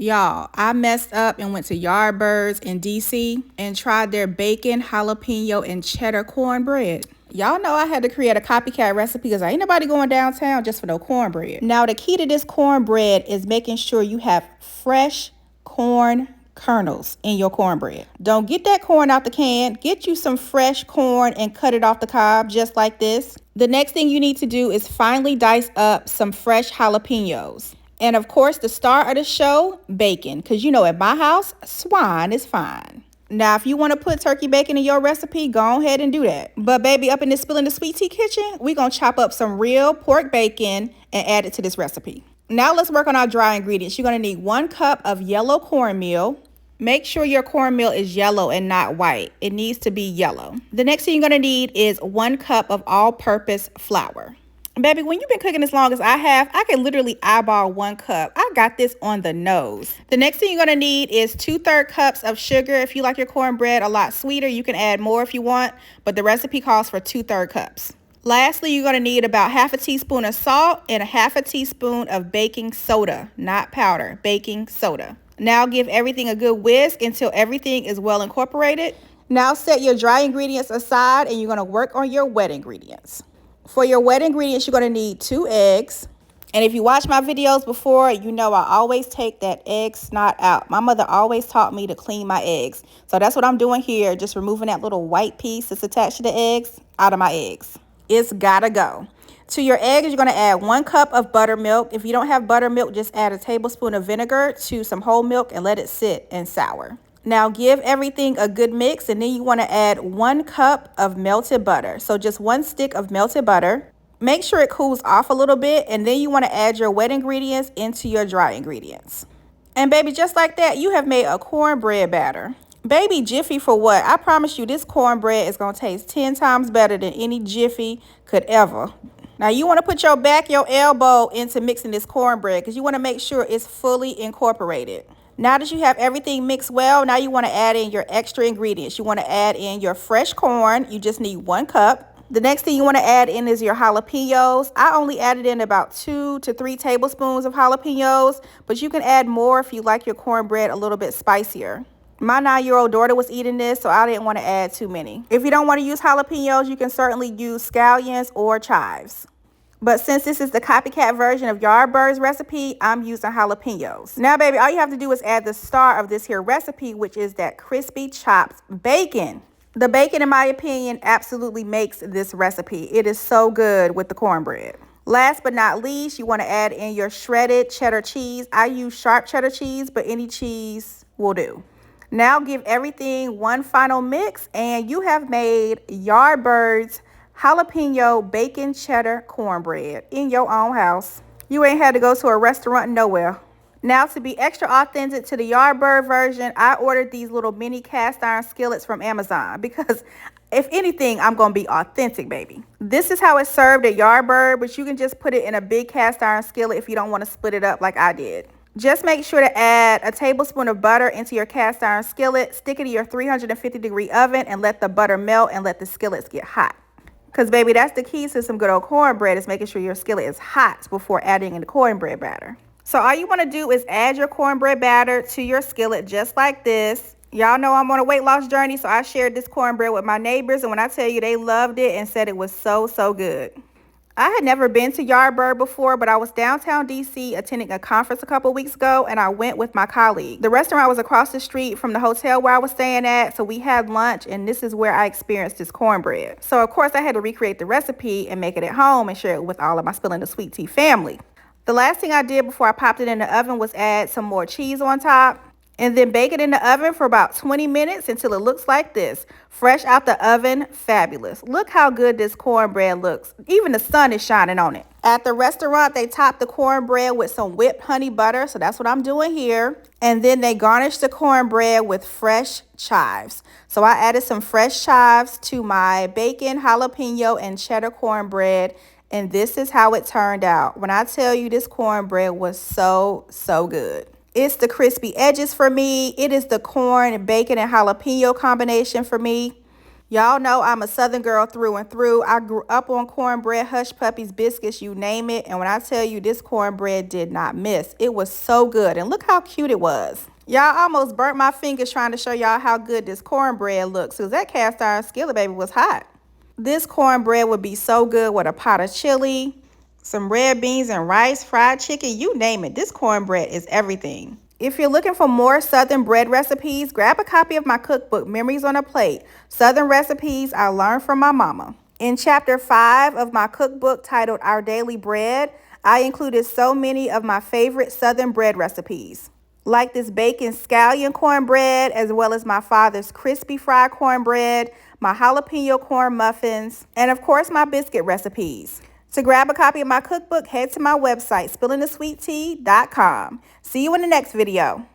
Y'all, I messed up and went to Yardbirds in DC and tried their bacon, jalapeno, and cheddar cornbread. Y'all know I had to create a copycat recipe because ain't nobody going downtown just for no cornbread. Now, the key to this cornbread is making sure you have fresh corn kernels in your cornbread. Don't get that corn out the can. Get you some fresh corn and cut it off the cob just like this. The next thing you need to do is finely dice up some fresh jalapenos. And of course, the star of the show, bacon. Because you know, at my house, swine is fine. Now, if you want to put turkey bacon in your recipe, go ahead and do that. But baby, up in this Spilling the Sweet Tea kitchen, we're going to chop up some real pork bacon and add it to this recipe. Now let's work on our dry ingredients. You're going to need 1 cup of yellow cornmeal. Make sure your cornmeal is yellow and not white. It needs to be yellow. The next thing you're going to need is 1 cup of all-purpose flour. Baby, when you've been cooking as long as I have, I can literally eyeball 1 cup. I got this on the nose. The next thing you're going to need is 2/3 cups of sugar. If you like your cornbread a lot sweeter, you can add more if you want, but the recipe calls for 2/3 cups. Lastly, you're going to need about 1/2 teaspoon of salt and 1/2 teaspoon of baking soda, not powder, baking soda. Now give everything a good whisk until everything is well incorporated. Now set your dry ingredients aside and you're going to work on your wet ingredients. For your wet ingredients, you're going to need 2 eggs. And if you watch my videos before, you know I always take that egg snot out. My mother always taught me to clean my eggs. So that's what I'm doing here, just removing that little white piece that's attached to the eggs out of my eggs. It's gotta go. To your eggs, you're going to add 1 cup of buttermilk. If you don't have buttermilk, just add a tablespoon of vinegar to some whole milk and let it sit and sour. Now give everything a good mix, and then you want to add 1 cup of melted butter. So just 1 stick of melted butter. Make sure it cools off a little bit, and then you want to add your wet ingredients into your dry ingredients. And baby, just like that, you have made a cornbread batter. Baby, Jiffy for what? I promise you this cornbread is going to taste 10 times better than any Jiffy could ever. Now you want to put your elbow into mixing this cornbread because you want to make sure it's fully incorporated. Now that you have everything mixed well, now you want to add in your extra ingredients. You want to add in your fresh corn. You just need 1 cup. The next thing you want to add in is your jalapenos. I only added in about 2 to 3 tablespoons of jalapenos, but you can add more if you like your cornbread a little bit spicier. My 9-year-old daughter was eating this, so I didn't want to add too many. If you don't want to use jalapenos, you can certainly use scallions or chives. But since this is the copycat version of Yardbird's recipe, I'm using jalapenos. Now, baby, all you have to do is add the star of this here recipe, which is that crispy chopped bacon. The bacon, in my opinion, absolutely makes this recipe. It is so good with the cornbread. Last but not least, you want to add in your shredded cheddar cheese. I use sharp cheddar cheese, but any cheese will do. Now give everything one final mix, and you have made Yardbird's jalapeno bacon cheddar cornbread in your own house. You ain't had to go to a restaurant nowhere. Now, to be extra authentic to the Yardbird version, I ordered these little mini cast iron skillets from Amazon because if anything, I'm going to be authentic, baby. This is how it's served at Yardbird, but you can just put it in a big cast iron skillet if you don't want to split it up like I did. Just make sure to add a tablespoon of butter into your cast iron skillet, stick it in your 350-degree oven, and let the butter melt and let the skillets get hot. Because, baby, that's the key to some good old cornbread, is making sure your skillet is hot before adding in the cornbread batter. So all you want to do is add your cornbread batter to your skillet just like this. Y'all know I'm on a weight loss journey, so I shared this cornbread with my neighbors, and when I tell you they loved it and said it was so, so good. I had never been to Yardbird before, but I was downtown DC attending a conference a couple weeks ago, and I went with my colleague. The restaurant was across the street from the hotel where I was staying at, so we had lunch, and this is where I experienced this cornbread. So, of course, I had to recreate the recipe and make it at home and share it with all of my Spilling the Sweet Tea family. The last thing I did before I popped it in the oven was add some more cheese on top, and then bake it in the oven for about 20 minutes until it looks like this. Fresh out the oven, fabulous. Look how good this cornbread looks. Even the sun is shining on it. At the restaurant, they topped the cornbread with some whipped honey butter, so that's what I'm doing here. And then they garnished the cornbread with fresh chives. So I added some fresh chives to my bacon, jalapeno, and cheddar cornbread. And this is how it turned out. When I tell you this cornbread was so, so good. It's the crispy edges for me. It is the corn, bacon, and jalapeno combination for me. Y'all know I'm a Southern girl through and through. I grew up on cornbread, hush puppies, biscuits, you name it. And when I tell you this cornbread did not miss, it was so good. And look how cute it was. Y'all almost burnt my fingers trying to show y'all how good this cornbread looks, because that cast iron skillet baby was hot. This cornbread would be so good with a pot of chili, some red beans and rice, fried chicken, you name it. This cornbread is everything. If you're looking for more Southern bread recipes, grab a copy of my cookbook, Memories on a Plate, Southern Recipes I Learned from My Mama. In Chapter 5 of my cookbook titled Our Daily Bread, I included so many of my favorite Southern bread recipes, like this bacon scallion cornbread, as well as my father's crispy fried cornbread, my jalapeno corn muffins, and of course my biscuit recipes. To grab a copy of my cookbook, head to my website, spillingthesweettea.com. See you in the next video.